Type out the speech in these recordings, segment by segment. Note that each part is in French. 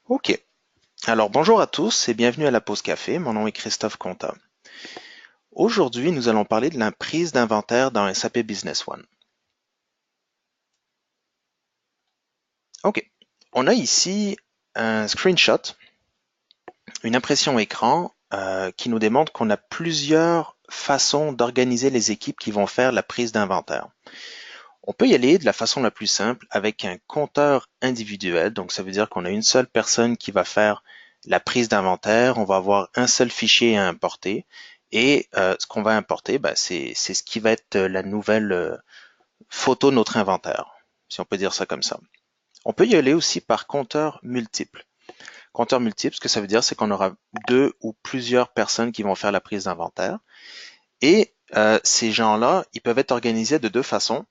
Ok, alors bonjour à tous et bienvenue à la pause café. Mon nom est Christophe Conta. Aujourd'hui, nous allons parler de la prise d'inventaire dans SAP Business One. Ok, on a ici un screenshot, une impression écran qui nous démontre qu'on a plusieurs façons d'organiser les équipes qui vont faire la prise d'inventaire. On peut y aller de la façon la plus simple avec un compteur individuel. Donc, ça veut dire qu'on a une seule personne qui va faire la prise d'inventaire. On va avoir un seul fichier à importer. Et ce qu'on va importer, c'est ce qui va être la nouvelle photo de notre inventaire, si on peut dire ça comme ça. On peut y aller aussi par compteur multiple. Compteur multiple, ce que ça veut dire, c'est qu'on aura deux ou plusieurs personnes qui vont faire la prise d'inventaire. Et ces gens-là, ils peuvent être organisés de deux façons.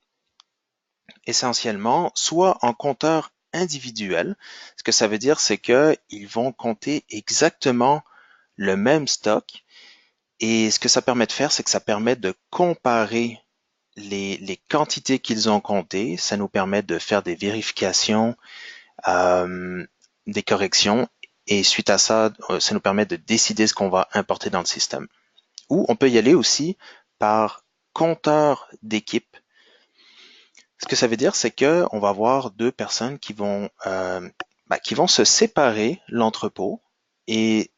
Essentiellement, soit en compteur individuel. Ce que ça veut dire, c'est qu'ils vont compter exactement le même stock. Et ce que ça permet de faire, c'est que ça permet de comparer les quantités qu'ils ont comptées. Ça nous permet de faire des vérifications, des corrections. Et suite à ça, ça nous permet de décider ce qu'on va importer dans le système. Ou on peut y aller aussi par compteur d'équipe. Ce que ça veut dire, c'est que on va avoir deux personnes qui vont se séparer l'entrepôt et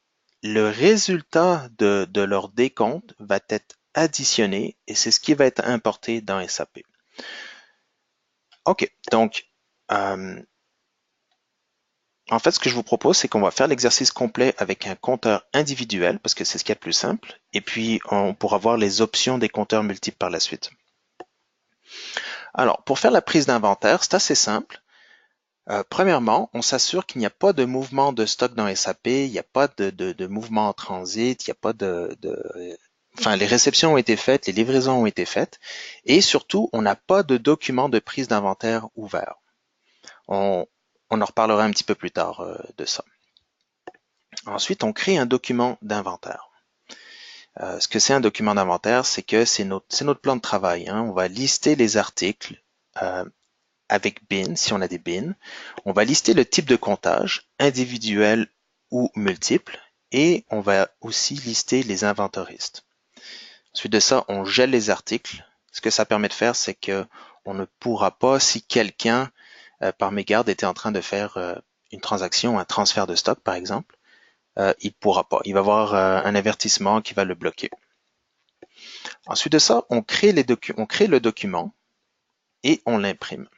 le résultat de leur décompte va être additionné et c'est ce qui va être importé dans SAP. OK, donc euh, en fait, ce que je vous propose, c'est qu'on va faire l'exercice complet avec un compteur individuel parce que c'est ce qui est le plus simple et puis on pourra voir les options des compteurs multiples par la suite. Alors, pour faire la prise d'inventaire, c'est assez simple. Premièrement, on s'assure qu'il n'y a pas de mouvement de stock dans SAP, il n'y a pas de mouvement en transit, il n'y a pas enfin, les réceptions ont été faites, les livraisons ont été faites, et surtout, on n'a pas de document de prise d'inventaire ouvert. On, on en reparlera un petit peu plus tard de ça. Ensuite, on crée un document d'inventaire. Ce que c'est un document d'inventaire, c'est que c'est notre plan de travail, hein. On va lister les articles avec bin, si on a des bins. On va lister le type de comptage, individuel ou multiple, et on va aussi lister les inventoristes. Ensuite de ça, on gèle les articles. Ce que ça permet de faire, c'est que on ne pourra pas, si quelqu'un par mégarde était en train de faire une transaction, un transfert de stock par exemple, il pourra pas. Il va avoir un avertissement qui va le bloquer. Ensuite de ça, on crée le document et on l'imprime.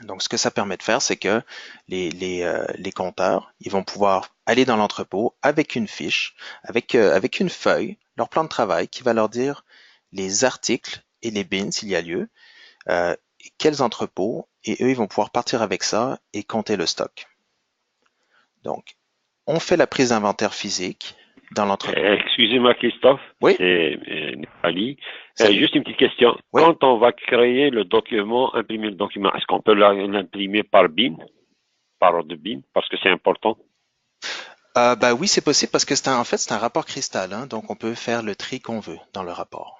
Donc, ce que ça permet de faire, c'est que les compteurs, ils vont pouvoir aller dans l'entrepôt avec une fiche, avec une feuille, leur plan de travail qui va leur dire les articles et les bins, s'il y a lieu, quels entrepôts, et eux, ils vont pouvoir partir avec ça et compter le stock. Donc, on fait la prise d'inventaire physique dans l'entrepôt. Excusez-moi Christophe, Oui, c'est Ali. salut. Juste une petite question. Oui. Quand on va créer le document, imprimer le document, est-ce qu'on peut l'imprimer par BIM, par ordre de BIM, parce que c'est important? Oui, c'est possible parce que en fait, c'est un rapport cristal, hein, donc on peut faire le tri qu'on veut dans le rapport.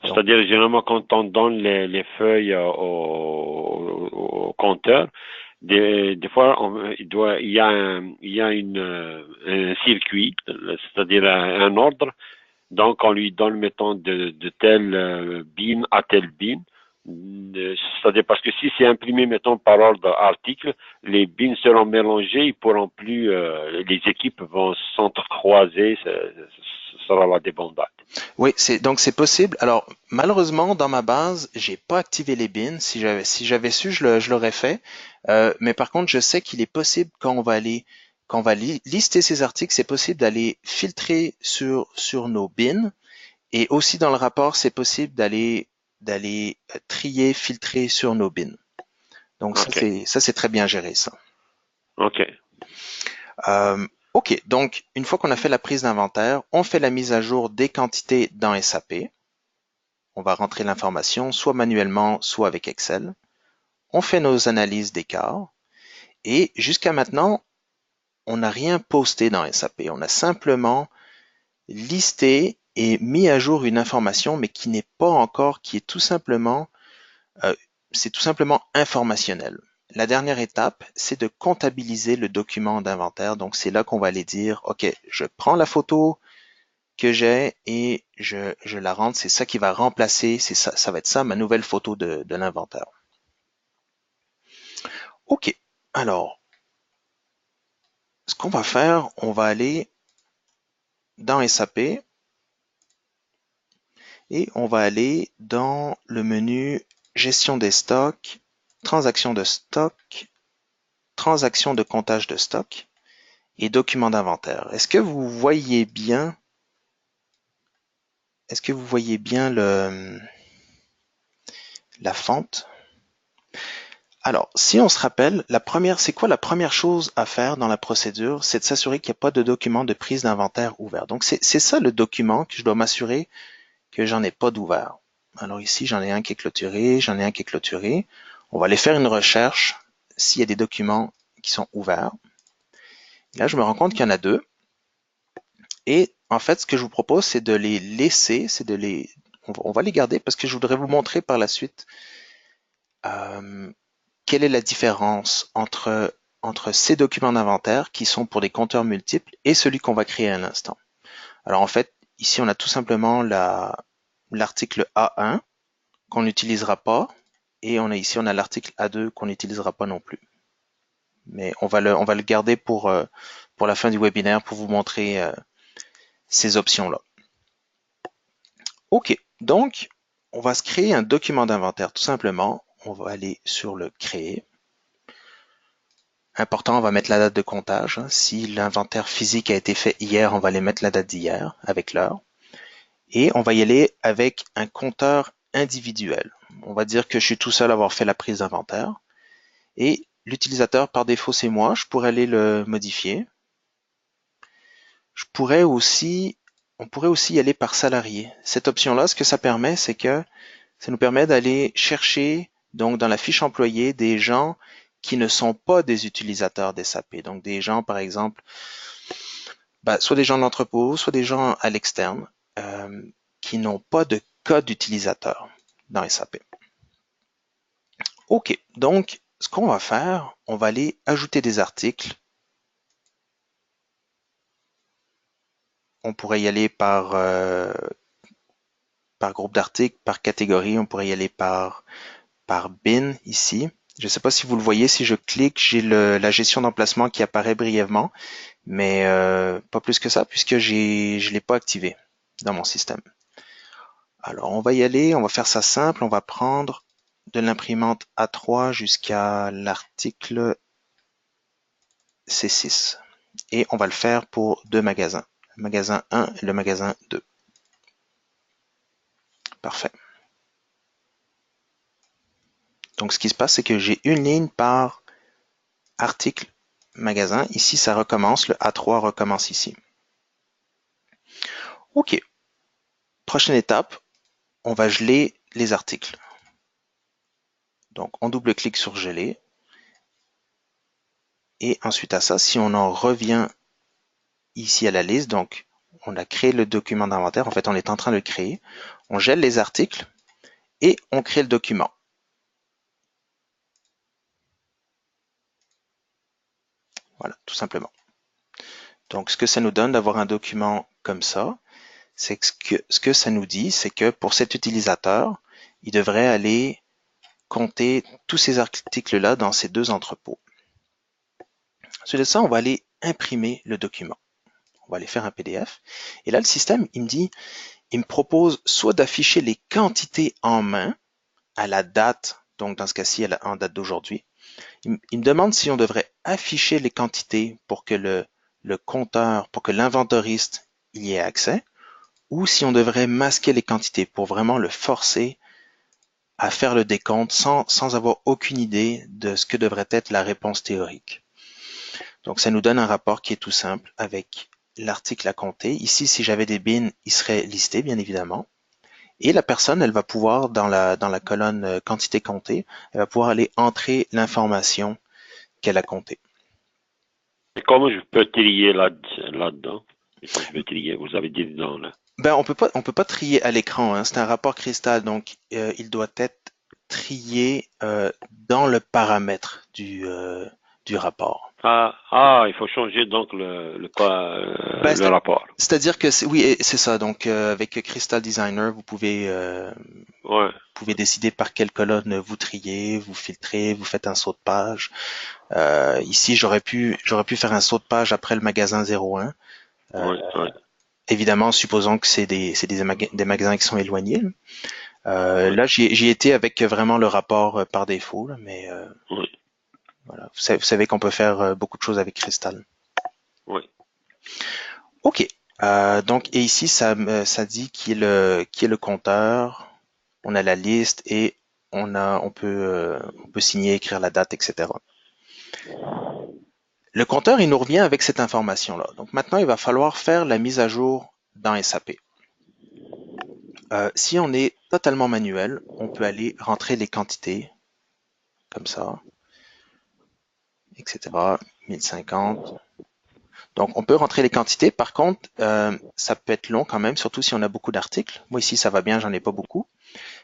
Donc, C'est-à-dire, généralement, quand on donne les feuilles au compteur, des fois, il y a un circuit, c'est-à-dire un ordre. Donc, on lui donne, mettons, de tel bin à tel bin. C'est-à-dire parce que si c'est imprimé, mettons, par ordre article, les bins seront mélangés, ils pourront plus, les équipes vont s'entrecroiser, ce sera la débandade. oui, donc c'est possible. Alors, malheureusement, dans ma base, j'ai pas activé les bins. Si j'avais su, je l'aurais fait. Mais par contre, je sais qu'il est possible quand on va lister ces articles, c'est possible d'aller filtrer sur nos bins. Et aussi dans le rapport, c'est possible d'aller trier, filtrer sur nos bins. Donc OK. ça c'est très bien géré ça. OK. OK, donc une fois qu'on a fait la prise d'inventaire, on fait la mise à jour des quantités dans SAP. On va rentrer l'information soit manuellement, soit avec Excel. On fait nos analyses d'écart et jusqu'à maintenant, on n'a rien posté dans SAP. On a simplement listé et mis à jour une information, mais qui est tout simplement, c'est tout simplement informationnel. la dernière étape, c'est de comptabiliser le document d'inventaire. Donc, c'est là qu'on va aller dire, OK, je prends la photo que j'ai et je la rentre. C'est ça qui va remplacer, ça va être ça ma nouvelle photo de l'inventaire. OK. Alors, ce qu'on va faire, on va aller dans SAP et on va aller dans le menu gestion des stocks, transactions de stock, transactions de comptage de stock et documents d'inventaire. Est-ce que vous voyez bien la fente? Alors, si on se rappelle, c'est quoi la première chose à faire dans la procédure? C'est de s'assurer qu'il n'y a pas de document de prise d'inventaire ouvert. Donc, c'est ça le document que je dois m'assurer que j'en ai pas d'ouvert. Alors ici, j'en ai un qui est clôturé, j'en ai un qui est clôturé. On va aller faire une recherche s'il y a des documents qui sont ouverts. Et là, je me rends compte qu'il y en a deux. Et en fait, ce que je vous propose, c'est de les laisser, on va les garder parce que je voudrais vous montrer par la suite euh, quelle est la différence entre ces documents d'inventaire qui sont pour des compteurs multiples et celui qu'on va créer à l'instant. Alors en fait, ici, on a tout simplement l'article A1 qu'on n'utilisera pas et on a l'article A2 qu'on n'utilisera pas non plus. Mais on va le garder pour la fin du webinaire pour vous montrer ces options-là. OK, donc on va se créer un document d'inventaire tout simplement. On va aller sur le créer. Important, on va mettre la date de comptage. Si l'inventaire physique a été fait hier, on va aller mettre la date d'hier avec l'heure. Et on va y aller avec un compteur individuel. On va dire que je suis tout seul à avoir fait la prise d'inventaire. Et l'utilisateur, par défaut, c'est moi. Je pourrais aller le modifier. On pourrait aussi y aller par salarié. Cette option-là, ce que ça permet, c'est que ça nous permet d'aller chercher, donc, dans la fiche employé, des gens qui ne sont pas des utilisateurs d'SAP. Donc, des gens, par exemple, soit des gens de l'entrepôt, soit des gens à l'externe, qui n'ont pas de code utilisateur dans SAP. OK. Donc, ce qu'on va faire, on va aller ajouter des articles. On pourrait y aller par groupe d'articles, par catégorie. On pourrait y aller par bin ici. Je ne sais pas si vous le voyez, si je clique, j'ai la gestion d'emplacement qui apparaît brièvement, mais pas plus que ça puisque je ne l'ai pas activé dans mon système. Alors on va y aller, on va faire ça simple, on va prendre de l'imprimante A3 jusqu'à l'article C6 et on va le faire pour deux magasins, le magasin 1 et le magasin 2. Parfait. Donc ce qui se passe, c'est que j'ai une ligne par article magasin. Ici, ça recommence, le A3 recommence ici. OK. Prochaine étape, on va geler les articles. Donc, on double-clique sur geler. Et ensuite à ça, si on en revient ici à la liste, donc on a créé le document d'inventaire, en fait on est en train de le créer, on gèle les articles et on crée le document. Voilà, tout simplement. Donc ce que ça nous donne d'avoir un document comme ça, c'est que ce que ça nous dit, c'est que pour cet utilisateur, il devrait aller compter tous ces articles-là dans ces deux entrepôts. Ensuite de ça, on va aller imprimer le document. On va aller faire un PDF. Et là, le système, il me propose soit d'afficher les quantités en main à la date, donc dans ce cas-ci, en date d'aujourd'hui. Il me demande si on devrait afficher les quantités pour que le compteur, pour que l'inventoriste y ait accès, ou si on devrait masquer les quantités pour vraiment le forcer à faire le décompte sans avoir aucune idée de ce que devrait être la réponse théorique. Donc ça nous donne un rapport qui est tout simple avec l'article à compter. Ici, si j'avais des bins, ils seraient listés, bien évidemment. Et la personne, elle va pouvoir, dans la colonne quantité comptée, elle va pouvoir aller entrer l'information qu'elle a comptée. Et comment je peux trier là-dedans? Je peux trier, vous avez dit dedans, là. On peut pas trier à l'écran, hein. C'est un rapport cristal, donc il doit être trier dans le paramètre du rapport. Il faut changer donc Ben, le rapport. c'est-à-dire que oui, c'est ça. Donc avec Crystal Designer, Ouais, vous pouvez décider par quelle colonne vous triez, vous filtrez, vous faites un saut de page. Ici, j'aurais pu faire un saut de page après le magasin 01. Euh, ouais, ouais, Évidemment, supposons que des magasins qui sont éloignés. ouais, Là, j'y étais avec vraiment le rapport par défaut, là, mais ouais, voilà. Vous savez qu'on peut faire beaucoup de choses avec Crystal. ouais. Ok. Donc, et ici, ça dit qui est le compteur. On a la liste et on peut signer, écrire la date, etc. Le compteur, il nous revient avec cette information-là. Donc maintenant, il va falloir faire la mise à jour dans SAP. Si on est totalement manuel, on peut aller rentrer les quantités, comme ça, etc. 1050. Donc, on peut rentrer les quantités. Par contre, ça peut être long quand même, surtout si on a beaucoup d'articles. Moi, ici, ça va bien, j'en ai pas beaucoup.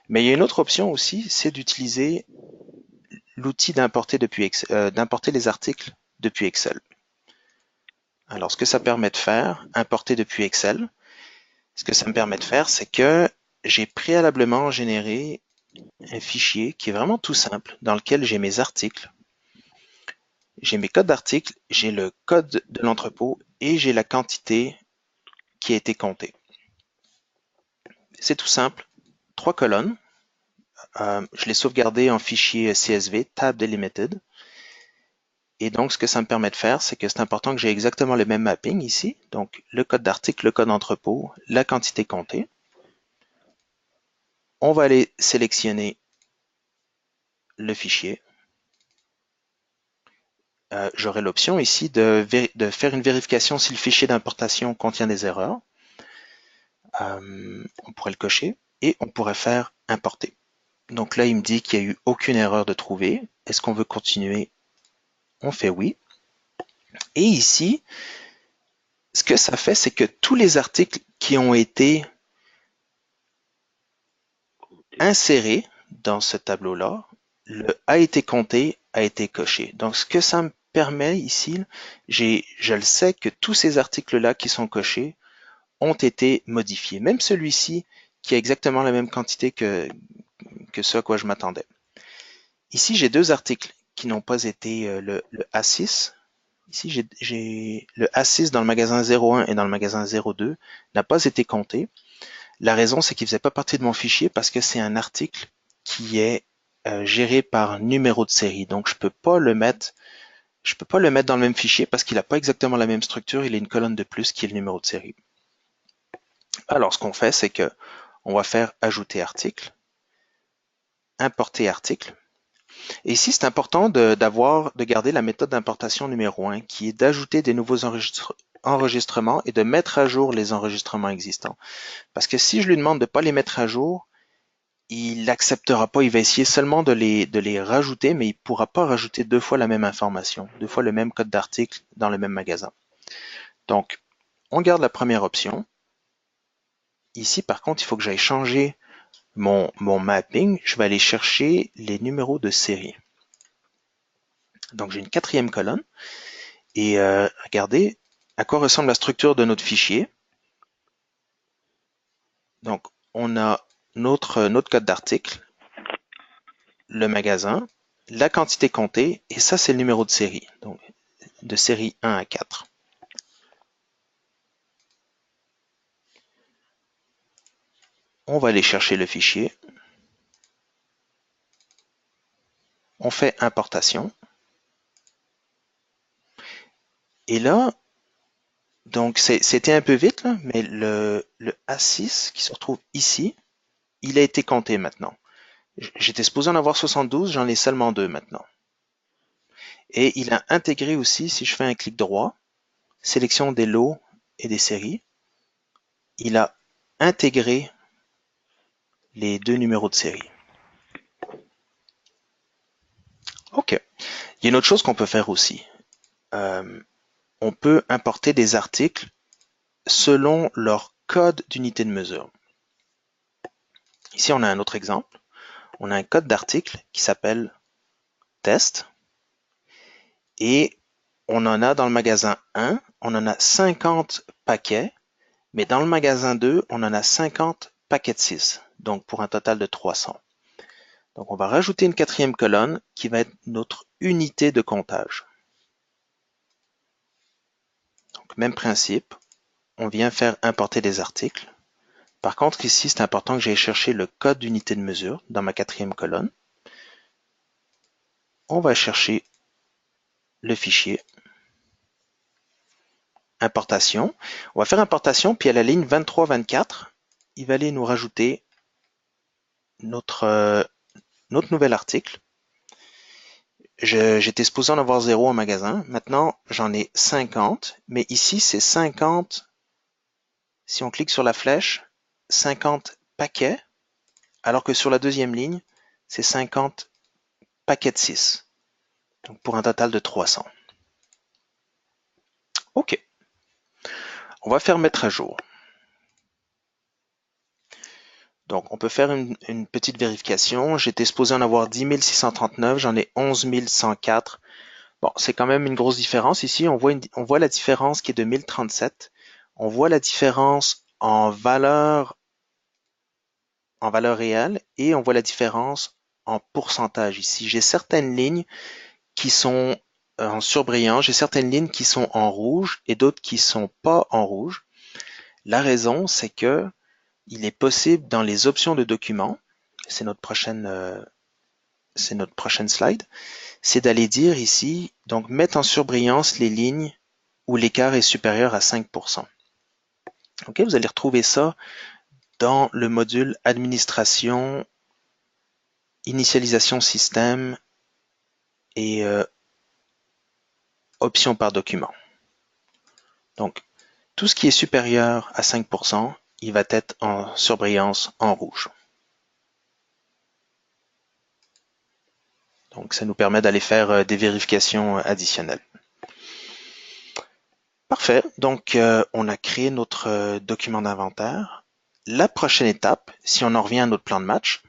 Mais il y a une autre option aussi, c'est d'utiliser l'outil d'importer les articles depuis Excel. Alors, ce que ça permet de faire, importer depuis Excel, ce que ça me permet de faire, c'est que j'ai préalablement généré un fichier qui est vraiment tout simple, dans lequel j'ai mes articles, j'ai mes codes d'articles, j'ai le code de l'entrepôt et j'ai la quantité qui a été comptée. C'est tout simple, 3 colonnes. Je l'ai sauvegardé en fichier CSV, tab delimited. Et donc, ce que ça me permet de faire, c'est que c'est important que j'ai exactement le même mapping ici. Donc, le code d'article, le code d'entrepôt, la quantité comptée. On va aller sélectionner le fichier. J'aurai l'option ici de faire une vérification si le fichier d'importation contient des erreurs. On pourrait le cocher et on pourrait faire importer. Donc là, il me dit qu'il n'y a eu aucune erreur de trouver. Est-ce qu'on veut continuer? On fait oui. Et ici, ce que ça fait, c'est que tous les articles qui ont été insérés dans ce tableau-là, le a été compté, a été coché. Donc, ce que ça me permet ici, je le sais que tous ces articles-là qui sont cochés ont été modifiés. Même celui-ci, qui a exactement la même quantité que ce à quoi je m'attendais. Ici, j'ai deux articles qui n'ont pas été le A6. Ici, j'ai le A6 dans le magasin 01 et dans le magasin 02 n'a pas été compté. La raison, c'est qu'il ne faisait pas partie de mon fichier parce que c'est un article qui est géré par numéro de série. Donc, je peux pas le mettre dans le même fichier parce qu'il n'a pas exactement la même structure. Il a une colonne de plus qui est le numéro de série. Alors, ce qu'on fait, c'est que on va faire ajouter article, importer article. Et ici, c'est important de garder la méthode d'importation numéro 1 qui est d'ajouter des nouveaux enregistrements et de mettre à jour les enregistrements existants. Parce que si je lui demande de ne pas les mettre à jour, il n'acceptera pas, il va essayer seulement de les rajouter, mais il ne pourra pas rajouter deux fois la même information, deux fois le même code d'article dans le même magasin. Donc, on garde la première option. Ici, par contre, il faut que j'aille changer mon mapping. Je vais aller chercher les numéros de série. Donc, j'ai une quatrième colonne. Et regardez à quoi ressemble la structure de notre fichier. Donc, on a notre code d'article, le magasin, la quantité comptée, et ça, c'est le numéro de série. Donc, de série 1 à 4. On va aller chercher le fichier. On fait importation. Et là, donc c'était un peu vite, là, mais le A6 qui se retrouve ici, il a été compté maintenant. J'étais supposé en avoir 72, j'en ai seulement 2 maintenant. Et il a intégré aussi, si je fais un clic droit, sélection des lots et des séries, il a intégré les deux numéros de série. Ok. Il y a une autre chose qu'on peut faire aussi. On peut importer des articles selon leur code d'unité de mesure. Ici, on a un autre exemple. on a un code d'article qui s'appelle test et on en a dans le magasin 1, on en a 50 paquets, mais dans le magasin 2, on en a 50 paquets de 6, donc pour un total de 300. Donc on va rajouter une quatrième colonne qui va être notre unité de comptage. Donc même principe, on vient faire importer des articles. Par contre ici c'est important que j'aille chercher le code d'unité de mesure dans ma quatrième colonne. On va chercher le fichier importation. On va faire importation, puis à la ligne 23-24, il va aller nous rajouter notre nouvel article. J'étais supposé en avoir 0 en magasin. Maintenant, j'en ai 50, mais ici, c'est 50. Si on clique sur la flèche, 50 paquets, alors que sur la deuxième ligne, c'est 50 paquets de 6. Donc pour un total de 300. OK. On va faire mettre à jour. Donc, on peut faire une petite vérification. J'étais supposé en avoir 10 639, j'en ai 11 104. Bon, c'est quand même une grosse différence. Ici, on voit la différence qui est de 1037. On voit la différence en valeur réelle et on voit la différence en pourcentage ici. J'ai certaines lignes qui sont en surbrillant, j'ai certaines lignes qui sont en rouge et d'autres qui sont pas en rouge. La raison, c'est que il est possible dans les options de document, c'est notre prochaine slide, c'est d'aller dire ici, donc mettre en surbrillance les lignes où l'écart est supérieur à 5%. Ok, vous allez retrouver ça dans le module administration, initialisation système et options par document. Donc, tout ce qui est supérieur à 5%, il va être en surbrillance en rouge. Donc, ça nous permet d'aller faire des vérifications additionnelles. Parfait. Donc, on a créé notre document d'inventaire. La prochaine étape, si on en revient à notre plan de match,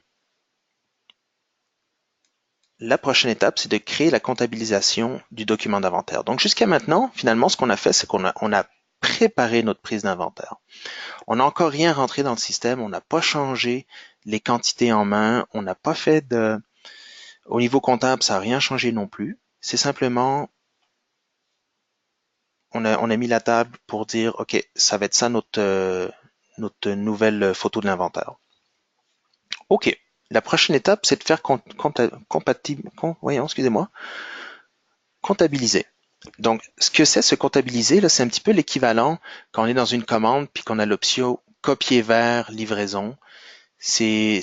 la prochaine étape, c'est de créer la comptabilisation du document d'inventaire. Donc, jusqu'à maintenant, finalement, ce qu'on a fait, c'est qu'on a préparé notre prise d'inventaire. On n'a encore rien rentré dans le système, on n'a pas changé les quantités en main, on n'a pas fait de... Au niveau comptable, ça n'a rien changé non plus. C'est simplement, on a mis la table pour dire, OK, ça va être ça notre nouvelle photo de l'inventaire. OK. La prochaine étape, c'est de faire comptabiliser. Donc, ce que c'est se comptabiliser, là, c'est un petit peu l'équivalent quand on est dans une commande puis qu'on a l'option copier vers livraison. C'est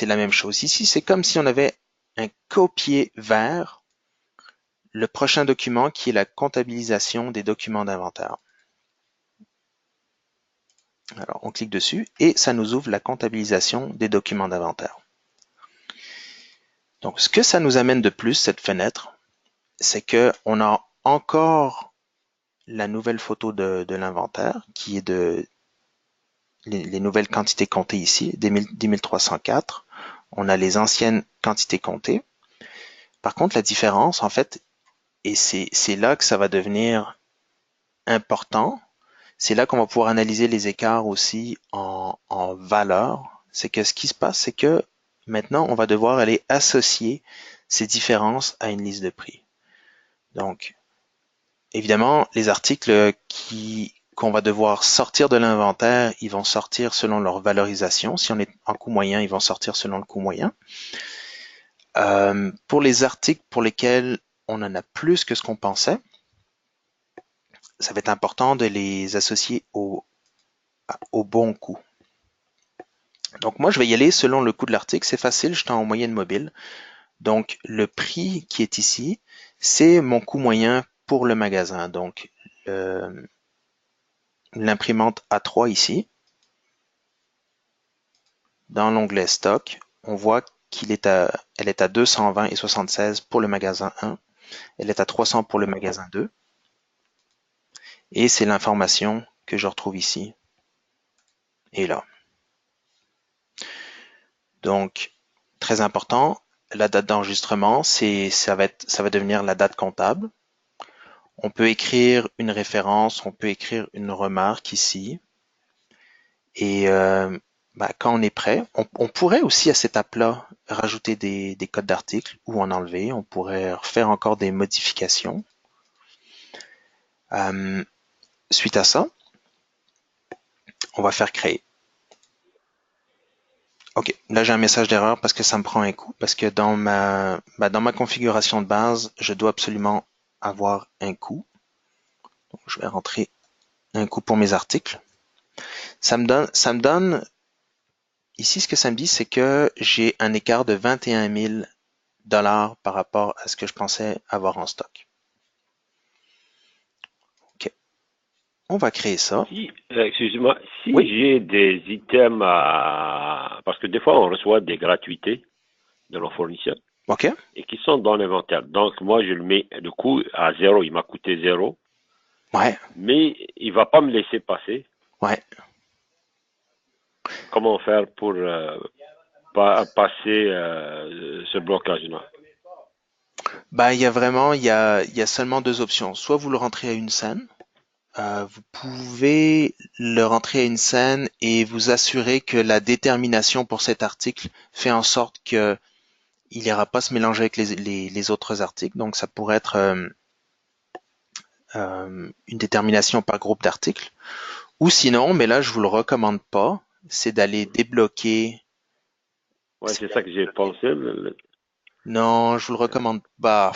la même chose. Ici, c'est comme si on avait un copier vers le prochain document qui est la comptabilisation des documents d'inventaire. Alors, on clique dessus et ça nous ouvre la comptabilisation des documents d'inventaire. Donc, ce que ça nous amène de plus, cette fenêtre, c'est que on a encore la nouvelle photo de l'inventaire qui est de les nouvelles quantités comptées ici, 10 304. On a les anciennes quantités comptées. Par contre, la différence, en fait, et c'est là que ça va devenir important, c'est là qu'on va pouvoir analyser les écarts aussi en valeur. C'est que ce qui se passe, c'est que maintenant, on va devoir aller associer ces différences à une liste de prix. Donc, évidemment, les articles qu'on va devoir sortir de l'inventaire, ils vont sortir selon leur valorisation. Si on est en coût moyen, ils vont sortir selon le coût moyen. Pour les articles pour lesquels on en a plus que ce qu'on pensait, ça va être important de les associer au bon coût. Donc moi, je vais y aller selon le coût de l'article. C'est facile, je suis en moyenne mobile. Donc le prix qui est ici, c'est mon coût moyen pour le magasin. Donc l'imprimante A3 ici, dans l'onglet stock, on voit elle est à 220,76 pour le magasin 1. Elle est à 300 pour le magasin 2. Et c'est l'information que je retrouve ici et là. Donc, très important, la date d'enregistrement, ça va devenir la date comptable. On peut écrire une référence, on peut écrire une remarque ici. Et quand on est prêt, on pourrait aussi à cette étape-là rajouter des codes d'articles ou en enlever. On pourrait faire encore des modifications. Suite à ça, on va faire créer. Ok, là j'ai un message d'erreur parce que ça me prend un coup, parce que dans ma configuration de base, je dois absolument avoir un coup. Donc, je vais rentrer un coup pour mes articles. Ça me donne, ici ce que ça me dit, c'est que j'ai un écart de 21 000 $ par rapport à ce que je pensais avoir en stock. Ok, on va créer ça. Si, excusez-moi, si Oui, j'ai des items parce que des fois on reçoit des gratuités de nos fournisseurs ok, et qui sont dans l'inventaire. Donc moi je le mets du coup à zéro, il m'a coûté zéro, ouais, mais il va pas me laisser passer. ouais. Comment faire pour passer ce blocage-là? Il y a seulement deux options. Soit vous le rentrez à une scène, vous pouvez le rentrer à une scène et vous assurer que la détermination pour cet article fait en sorte que il n'ira pas se mélanger avec les autres articles. Donc ça pourrait être une détermination par groupe d'articles. Ou sinon, mais là je vous le recommande pas, c'est d'aller débloquer. Ouais, c'est ça que j'ai pensé. Non, je vous le recommande pas.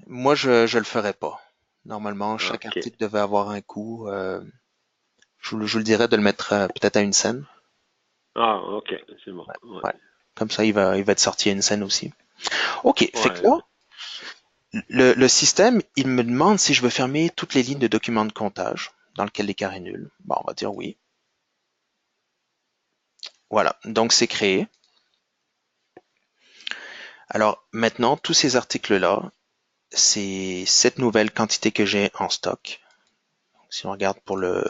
Moi, je le ferais pas. Normalement, chaque Ok. article devait avoir un coût. Je vous le dirais de le mettre peut-être à une scène. Ah, ok, c'est bon. Ouais, Ouais. ouais. Comme ça, il va être sorti à une scène aussi. Ok, fait que Ouais. là, le système, il me demande si je veux fermer toutes les lignes de documents de comptage dans lequel l'écart est nul. Bon, on va dire oui. Voilà, donc c'est créé. Alors maintenant, tous ces articles-là, c'est cette nouvelle quantité que j'ai en stock. Si on regarde pour le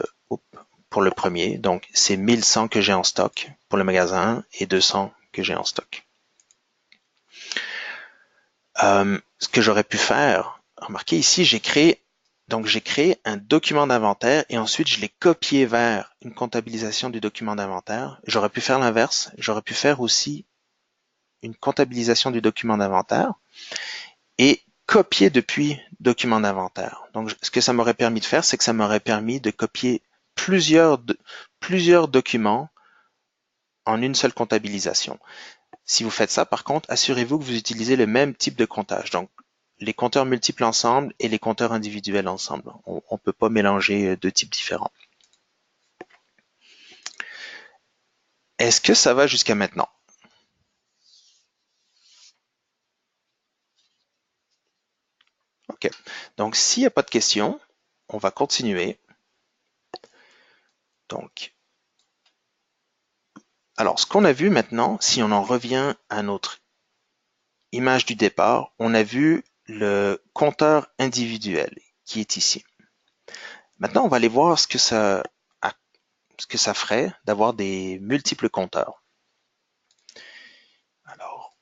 premier, donc c'est 1100 que j'ai en stock pour le magasin et 200 que j'ai en stock. Ce que j'aurais pu faire, remarquez ici, j'ai créé un document d'inventaire et ensuite je l'ai copié vers une comptabilisation du document d'inventaire. J'aurais pu faire l'inverse, j'aurais pu faire aussi une comptabilisation du document d'inventaire et copier depuis document d'inventaire. Donc, ce que ça m'aurait permis de faire, c'est que ça m'aurait permis de copier plusieurs documents en une seule comptabilisation. Si vous faites ça, par contre, assurez-vous que vous utilisez le même type de comptage. Donc, les compteurs multiples ensemble et les compteurs individuels ensemble. On ne peut pas mélanger deux types différents. Est-ce que ça va jusqu'à maintenant? OK. Donc, s'il n'y a pas de questions, on va continuer. Donc, alors, ce qu'on a vu maintenant, si on en revient à notre image du départ, on a vu le compteur individuel qui est ici. Maintenant, on va aller voir ce que ça ferait d'avoir des multiples compteurs. Alors,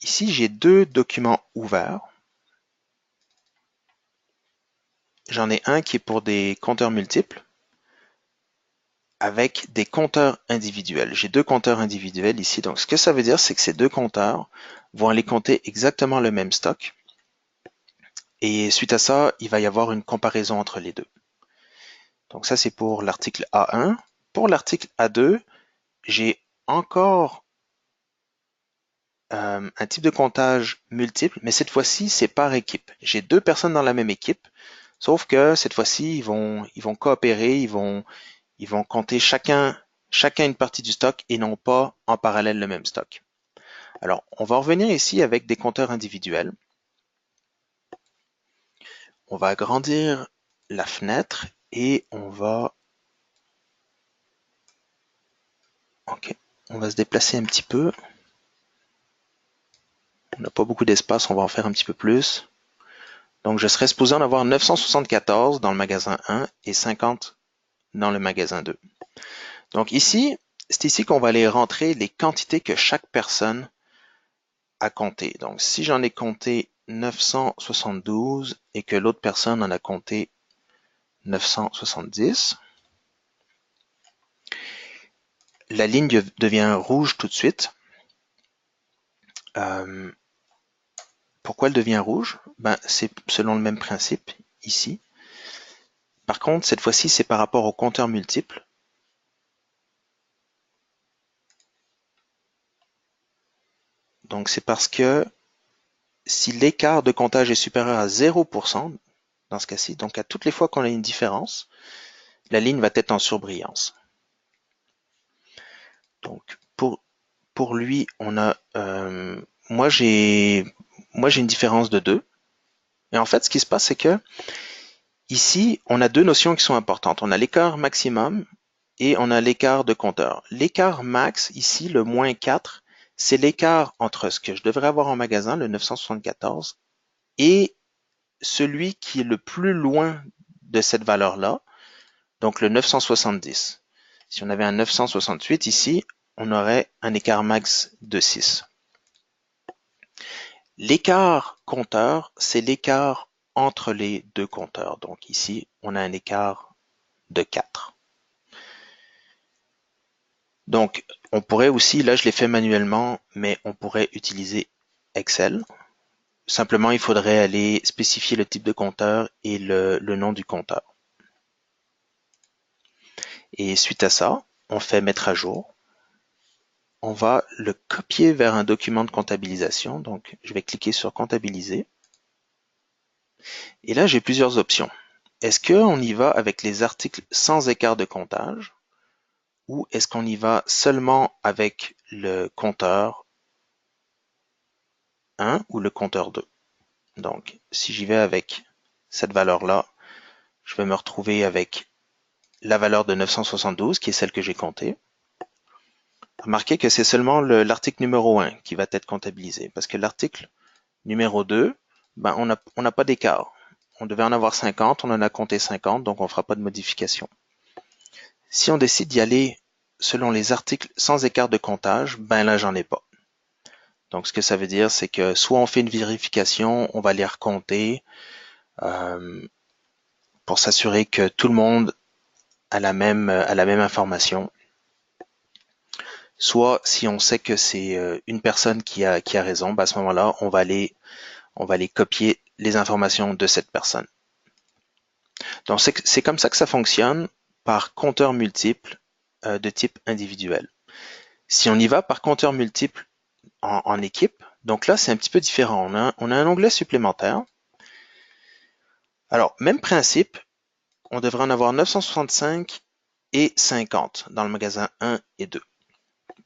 ici, j'ai deux documents ouverts. J'en ai un qui est pour des compteurs multiples avec des compteurs individuels. J'ai deux compteurs individuels ici. Donc, ce que ça veut dire, c'est que ces deux compteurs vont aller compter exactement le même stock. Et suite à ça, il va y avoir une comparaison entre les deux. Donc ça, c'est pour l'article A1. Pour l'article A2, j'ai encore un type de comptage multiple, mais cette fois-ci, c'est par équipe. J'ai deux personnes dans la même équipe, sauf que cette fois-ci, ils vont coopérer, ils vont compter chacun une partie du stock et non pas en parallèle le même stock. Alors, on va revenir ici avec des compteurs individuels. On va agrandir la fenêtre et ok, on va se déplacer un petit peu. On n'a pas beaucoup d'espace, on va en faire un petit peu plus. Donc, je serais supposé en avoir 974 dans le magasin 1 et 50 dans le magasin 2. Donc ici, c'est ici qu'on va aller rentrer les quantités que chaque personne a compté. Donc, si j'en ai compté 972 et que l'autre personne en a compté 970, la ligne devient rouge tout de suite. Pourquoi elle devient rouge? Ben, c'est selon le même principe ici. Par contre, cette fois-ci, c'est par rapport au compteur multiple. Donc, c'est parce que si l'écart de comptage est supérieur à 0%, dans ce cas-ci, donc à toutes les fois qu'on a une différence, la ligne va être en surbrillance. Donc, pour lui, on a, moi j'ai une différence de 2. Et en fait, ce qui se passe, c'est que ici, on a deux notions qui sont importantes. On a l'écart maximum et on a l'écart de compteur. L'écart max, ici, le moins 4, c'est l'écart entre ce que je devrais avoir en magasin, le 974, et celui qui est le plus loin de cette valeur-là, donc le 970. Si on avait un 968 ici, on aurait un écart max de 6. L'écart compteur, c'est l'écart entre les deux compteurs. Donc ici, on a un écart de 4. Donc, on pourrait aussi, là je l'ai fait manuellement, mais on pourrait utiliser Excel. Simplement, il faudrait aller spécifier le type de compteur et le nom du compteur. Et suite à ça, on fait mettre à jour. On va le copier vers un document de comptabilisation. Donc, je vais cliquer sur comptabiliser. Et là, j'ai plusieurs options. Est-ce qu'on y va avec les articles sans écart de comptage ou est-ce qu'on y va seulement avec le compteur 1 ou le compteur 2? Donc, si j'y vais avec cette valeur-là, je vais me retrouver avec la valeur de 972, qui est celle que j'ai comptée. Remarquez que c'est seulement l'article numéro 1 qui va être comptabilisé, parce que l'article numéro 2, ben, on n'a pas d'écart. On devait en avoir 50, on en a compté 50, donc on ne fera pas de modification. Si on décide d'y aller selon les articles sans écart de comptage, ben là, j'en ai pas. Donc, ce que ça veut dire, c'est que soit on fait une vérification, on va les recompter pour s'assurer que tout le monde a la même information. Soit, si on sait que c'est une personne qui a raison, ben à ce moment-là, on va aller copier les informations de cette personne. Donc, c'est comme ça que ça fonctionne par compteur multiple de type individuel. Si on y va par compteur multiple en équipe, donc là, c'est un petit peu différent. On a un onglet supplémentaire. Alors, même principe, on devrait en avoir 965 et 50 dans le magasin 1 et 2.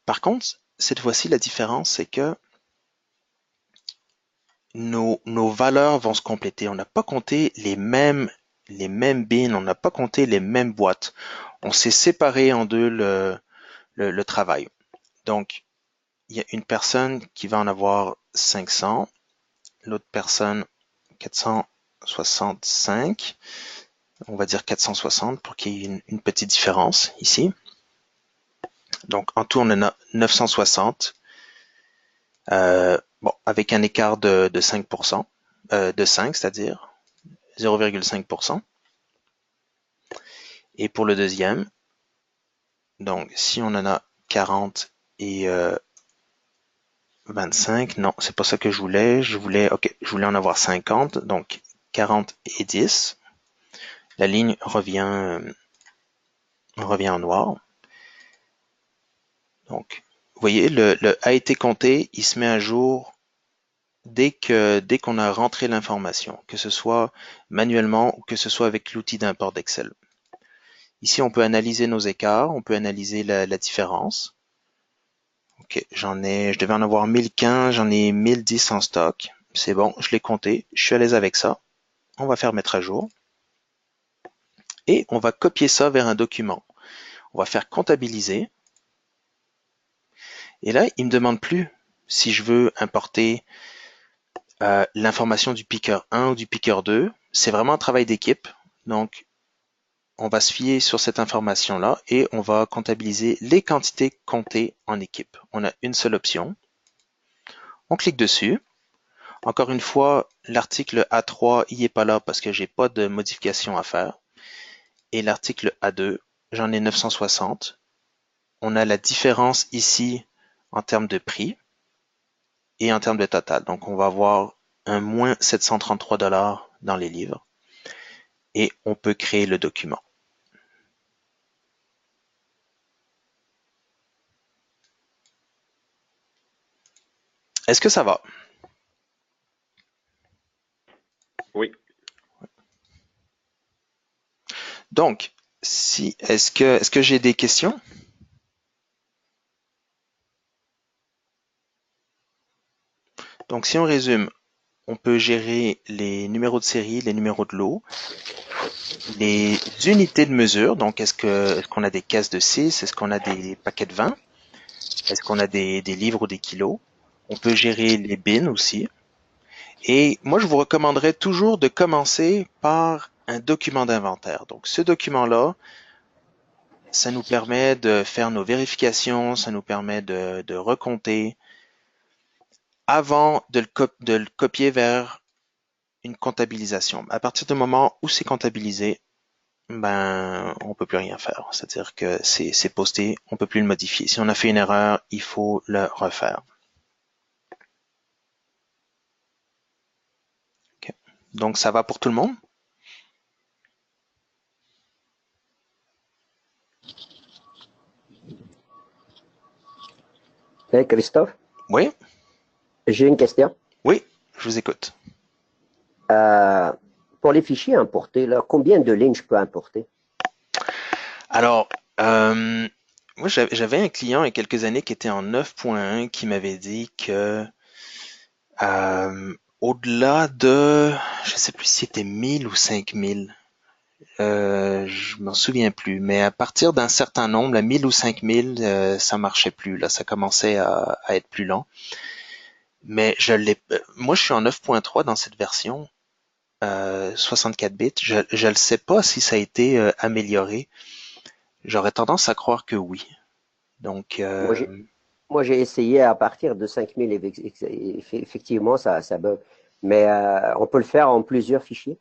Par contre, cette fois-ci, la différence, c'est que nos valeurs vont se compléter. On n'a pas compté les mêmes bins, on n'a pas compté les mêmes boîtes. On s'est séparé en deux le travail. Donc, il y a une personne qui va en avoir 500, l'autre personne 465, on va dire 460 pour qu'il y ait une petite différence ici. Donc, en tout, on en a 960. Bon, avec un écart de 5%, de 5, c'est-à-dire 0,5%. Et pour le deuxième, donc si on en a 40 et 25, non, c'est pas ça que je voulais. Je voulais en avoir 50, donc 40 et 10. La ligne revient en noir. Donc, vous voyez, le a été compté, il se met à jour dès qu'on a rentré l'information, que ce soit manuellement ou que ce soit avec l'outil d'import d'Excel. Ici, on peut analyser nos écarts, on peut analyser la différence. Ok, je devais en avoir 1015, j'en ai 1010 en stock. C'est bon, je l'ai compté, je suis à l'aise avec ça. On va faire mettre à jour. Et on va copier ça vers un document. On va faire comptabiliser. Et là, il me demande plus si je veux importer l'information du picker 1 ou du picker 2. C'est vraiment un travail d'équipe. Donc, on va se fier sur cette information-là et on va comptabiliser les quantités comptées en équipe. On a une seule option. On clique dessus. Encore une fois, l'article A3, il n'est pas là parce que j'ai pas de modification à faire. Et l'article A2, j'en ai 960. On a la différence ici en termes de prix et en termes de total. Donc, on va avoir un moins 733 $ dans les livres et on peut créer le document. Est-ce que ça va? Oui. Donc, est-ce que j'ai des questions? Donc, si on résume, on peut gérer les numéros de série, les numéros de lot, les unités de mesure. Donc, est-ce qu'on a des caisses de 6? Est-ce qu'on a des paquets de 20? Est-ce qu'on a des livres ou des kilos? On peut gérer les bins aussi. Et moi, je vous recommanderais toujours de commencer par un document d'inventaire. Donc, ce document-là, ça nous permet de faire nos vérifications, ça nous permet de recompter avant de le copier vers une comptabilisation. À partir du moment où c'est comptabilisé, ben, on peut plus rien faire. C'est-à-dire que c'est posté, on peut plus le modifier. Si on a fait une erreur, il faut le refaire. Ok. Donc, ça va pour tout le monde? Hey Christophe, Oui? j'ai une question. Oui, je vous écoute. Euh, pour les fichiers importés, là, combien de lignes je peux importer? Alors, moi, j'avais un client il y a quelques années qui était en 9.1 qui m'avait dit que au-delà de, je sais plus si c'était 1000 ou 5000, je m'en souviens plus, mais à partir d'un certain nombre, la 1000 ou 5000, ça marchait plus, là, ça commençait à être plus lent. Mais moi, je suis en 9.3 dans cette version, 64 bits. Je ne sais pas si ça a été amélioré. J'aurais tendance à croire que oui. Donc, Moi, j'ai, moi, j'ai essayé à partir de 5000, effectivement, ça bug. Mais on peut le faire en plusieurs fichiers.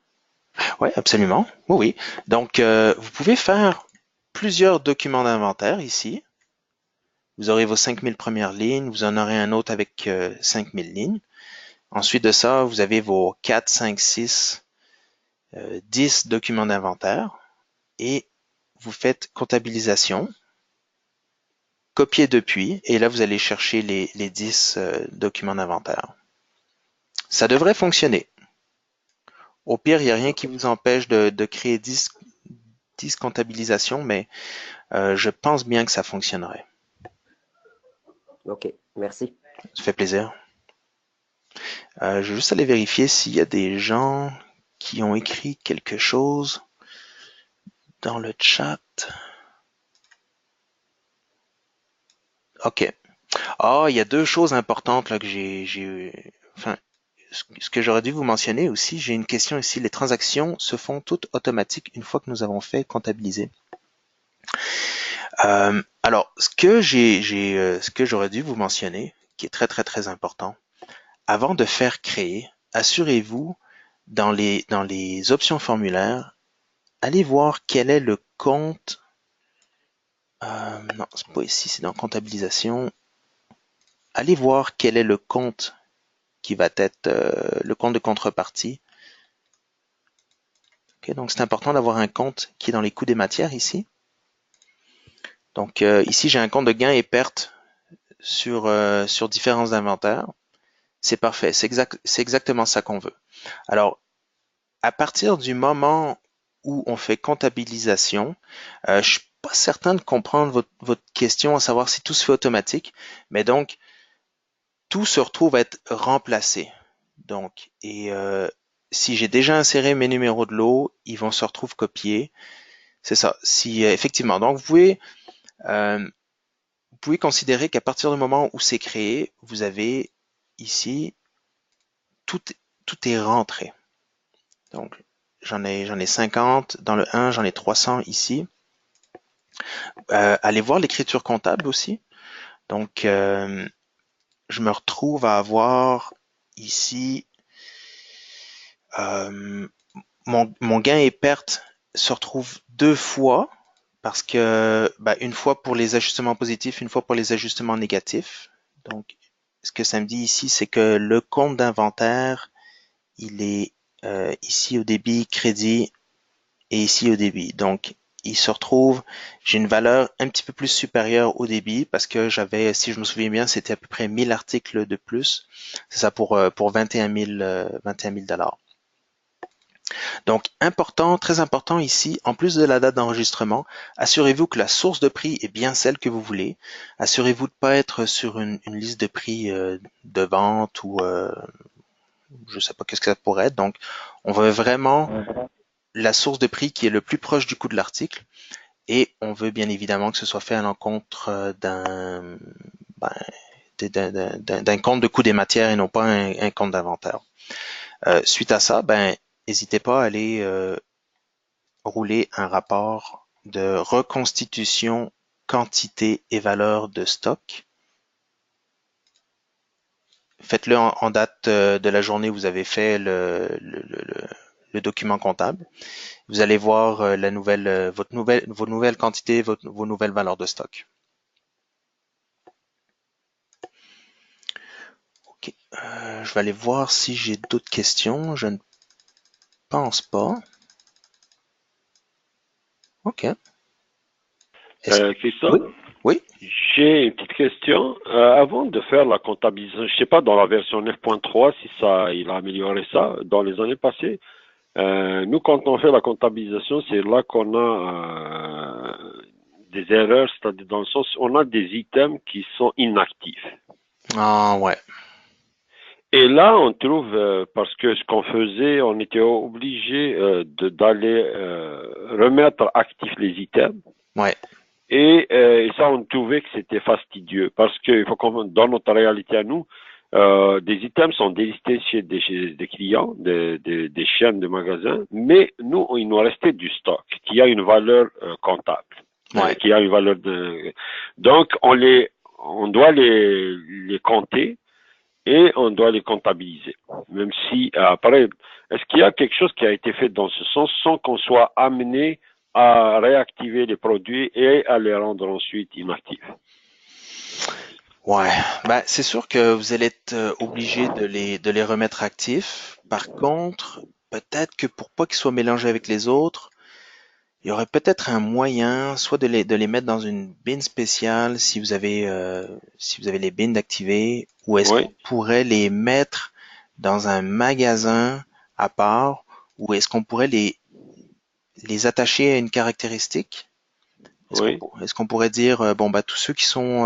ouais, absolument. Oui, oui. Donc, vous pouvez faire plusieurs documents d'inventaire ici. Vous aurez vos 5000 premières lignes, vous en aurez un autre avec 5000 lignes. Ensuite de ça, vous avez vos 4, 5, 6, 10 documents d'inventaire et vous faites comptabilisation, copier depuis, et là, vous allez chercher les 10 documents d'inventaire. Ça devrait fonctionner. Au pire, il n'y a rien qui OK. vous empêche de créer 10 comptabilisations, mais je pense bien que ça fonctionnerait. OK. Merci. Ça fait plaisir. Je vais juste aller vérifier s'il y a des gens qui ont écrit quelque chose dans le chat. OK. Ah, il y a deux choses importantes là que enfin, ce que j'aurais dû vous mentionner aussi, j'ai une question ici. Les transactions se font toutes automatiques une fois que nous avons fait comptabiliser. Alors, ce que j'aurais dû vous mentionner, qui est très très très important, avant de faire créer, assurez-vous dans les options formulaires, allez voir quel est le compte. Non, c'est pas ici, c'est dans comptabilisation. Allez voir quel est le compte qui va être le compte de contrepartie. Okay, donc c'est important d'avoir un compte qui est dans les coûts des matières ici. Donc ici j'ai un compte de gains et pertes sur différents inventaires. C'est parfait, c'est exactement ça qu'on veut. Alors à partir du moment où on fait comptabilisation, je suis pas certain de comprendre votre question, à savoir si tout se fait automatique, mais donc tout se retrouve à être remplacé. Donc, et si j'ai déjà inséré mes numéros de lot, ils vont se retrouver copiés. C'est ça. Si effectivement, donc vous pouvez considérer qu'à partir du moment où c'est créé, vous avez ici tout tout est rentré. Donc j'en ai 50. Dans le 1, j'en ai 300 ici. Allez voir l'écriture comptable aussi. Donc, je me retrouve à avoir ici euh, mon gain et perte se retrouve deux fois parce que une fois pour les ajustements positifs, une fois pour les ajustements négatifs. Donc, ce que ça me dit ici, c'est que le compte d'inventaire, il est ici au débit crédit et ici au débit. Donc, il se retrouve, j'ai une valeur un petit peu plus supérieure au débit parce que j'avais, si je me souviens bien, c'était à peu près 1000 articles de plus. C'est ça pour 21 000, 21 000 dollars. Donc, important, très important ici, en plus de la date d'enregistrement, assurez-vous que la source de prix est bien celle que vous voulez. Assurez-vous de ne pas être sur une liste de prix de vente ou je ne sais pas qu'est-ce que ça pourrait être. Donc, on veut vraiment la source de prix qui est le plus proche du coût de l'article et on veut bien évidemment que ce soit fait à l'encontre ben, d'un compte de coût des matières et non pas un compte d'inventaire. Suite à ça, n'hésitez pas à aller rouler un rapport de reconstitution quantité et valeur de stock. Faites-le en date de la journée où vous avez fait le document comptable. Vous allez voir vos nouvelles quantités, vos nouvelles valeurs de stock. Ok, je vais aller voir si j'ai d'autres questions. Je ne pense pas. Ok. Christophe, Oui, oui. j'ai une petite question. Avant de faire la comptabilisation, je sais pas dans la version 9.3 si ça, il a amélioré ça dans les années passées. Nous, quand on fait la comptabilisation, c'est là qu'on a des erreurs, c'est-à-dire dans le sens, on a des items qui sont inactifs. Ah ouais. Et là, on trouve, parce que ce qu'on faisait, on était obligé d'aller remettre actifs les items. Ouais. Et ça, on trouvait que c'était fastidieux parce qu'il faut qu'on, dans notre réalité à nous, des items sont délistés chez des clients, des chaînes de magasins, mais nous, il nous restait du stock qui a une valeur comptable, Ouais. qui a une valeur de. Donc, on doit les compter et on doit les comptabiliser. Même si, après, est-ce qu'il y a quelque chose qui a été fait dans ce sens sans qu'on soit amené à réactiver les produits et à les rendre ensuite inactifs? Ouais, c'est sûr que vous allez être obligé de les remettre actifs. Par contre, peut-être que pour pas qu'ils soient mélangés avec les autres, il y aurait peut-être un moyen, soit de les mettre dans une bin spéciale si vous avez les bins activés, ou est-ce qu'on Oui, pourrait les mettre dans un magasin à part, ou est-ce qu'on pourrait les attacher à une caractéristique? oui, Est-ce qu'on pourrait dire, tous ceux qui sont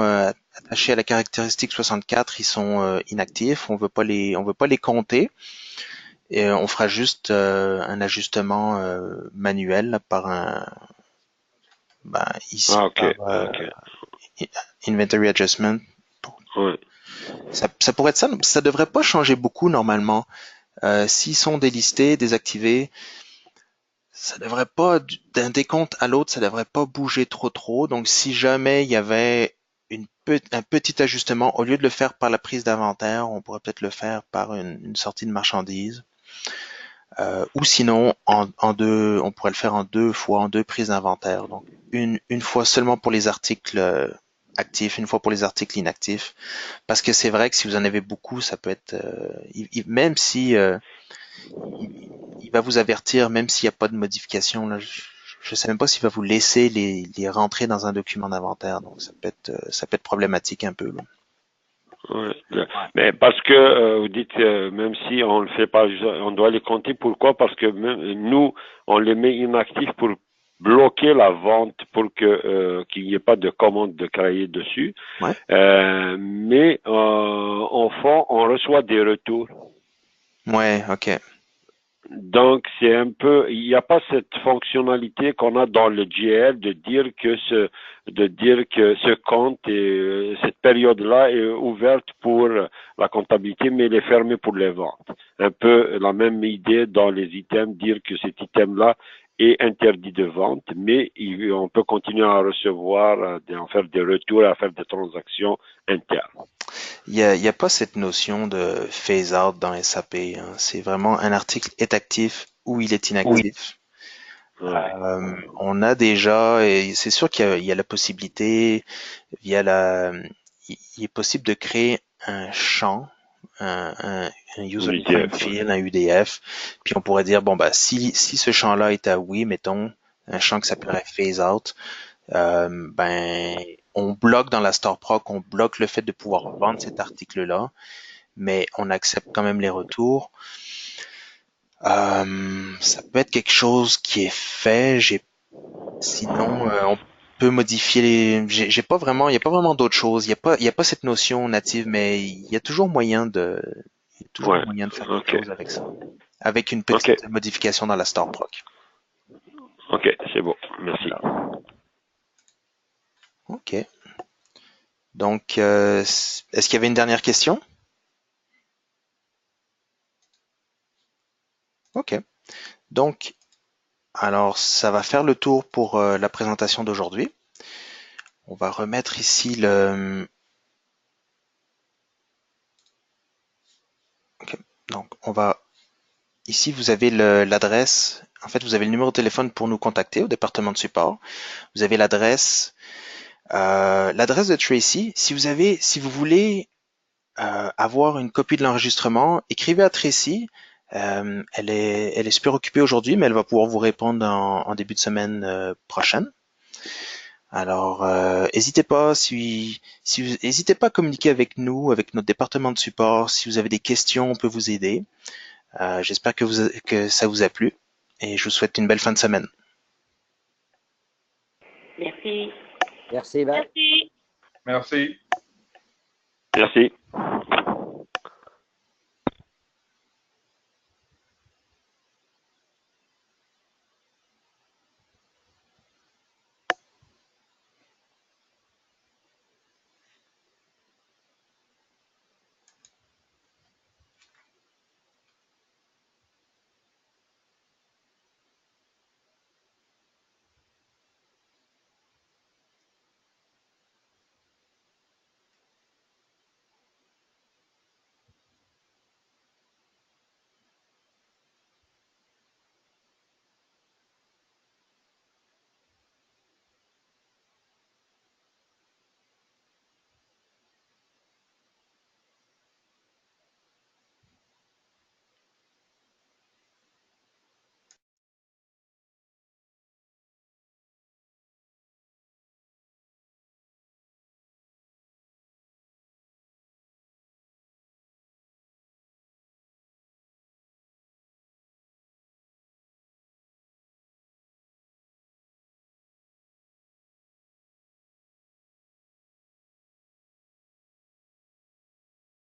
attachés à la caractéristique 64, ils sont inactifs, on veut pas les compter, et on fera juste un ajustement manuel là, ici ah, ok, par ok, Inventory Adjustment. oui, Ça pourrait être ça, ça devrait pas changer beaucoup normalement. S'ils sont délistés, désactivés, ça devrait pas, d'un décompte à l'autre, ça devrait pas bouger trop. Donc, si jamais il y avait un petit ajustement, au lieu de le faire par la prise d'inventaire, on pourrait peut-être le faire par une sortie de marchandises. Ou sinon, en deux, on pourrait le faire en deux fois, en deux prises d'inventaire. Donc, une fois seulement pour les articles actifs, une fois pour les articles inactifs. Parce que c'est vrai que si vous en avez beaucoup, ça peut être, même si il va vous avertir, même s'il n'y a pas de modification, là, je sais même pas s'il va vous laisser les rentrer dans un document d'inventaire. Donc, ça peut être problématique un peu, là. oui. Ouais. Mais parce que vous dites, même si on le fait pas, on doit les compter. Pourquoi? Parce que nous, on les met inactifs pour bloquer la vente pour que qu'il n'y ait pas de commande de créer dessus. Ouais. Mais en fond, on reçoit des retours. Ouais, ok. Donc, c'est un peu, il n'y a pas cette fonctionnalité qu'on a dans le GL de dire que ce compte et cette période-là est ouverte pour la comptabilité, mais elle est fermée pour les ventes. Un peu la même idée dans les items, dire que cet item-là est interdit de vente, mais on peut continuer à recevoir, à faire des retours, à faire des transactions internes. Il y a pas cette notion de phase out dans SAP, hein. C'est vraiment un article est actif ou il est Oui. inactif. Ouais. On a déjà, et c'est sûr qu'il y a la possibilité, via la, il est possible de créer un champ, un user Oui, defined ouais. field, un UDF, puis on pourrait dire, bon, bah, si ce champ-là est à oui, mettons, un champ qui s'appellerait phase out, ben, on bloque dans la store proc, on bloque le fait de pouvoir vendre cet article-là, mais on accepte quand même les retours. Ça peut être quelque chose qui est fait. Sinon, on peut modifier j'ai pas vraiment, il y a pas vraiment d'autres choses. Il y a pas cette notion native, mais il y a toujours il y a toujours Ouais. moyen de faire quelque OK. chose avec ça. Avec une OK. petite modification dans la store proc. OK. C'est bon. Merci. Voilà. OK. Donc, est-ce qu'il y avait une dernière question? OK. Donc, alors, ça va faire le tour pour la présentation d'aujourd'hui. On va remettre ici le... OK. Donc, on va... Ici, vous avez l'adresse. En fait, vous avez le numéro de téléphone pour nous contacter au département de support. Vous avez l'adresse de Tracy. Si vous voulez avoir une copie de l'enregistrement, écrivez à Tracy. Elle est super occupée aujourd'hui, mais elle va pouvoir vous répondre en début de semaine prochaine. Alors, n'hésitez pas à communiquer avec nous, avec notre département de support. Si vous avez des questions, on peut vous aider. J'espère que ça vous a plu et je vous souhaite une belle fin de semaine. Merci. Merci, bye. Merci. Merci. Merci.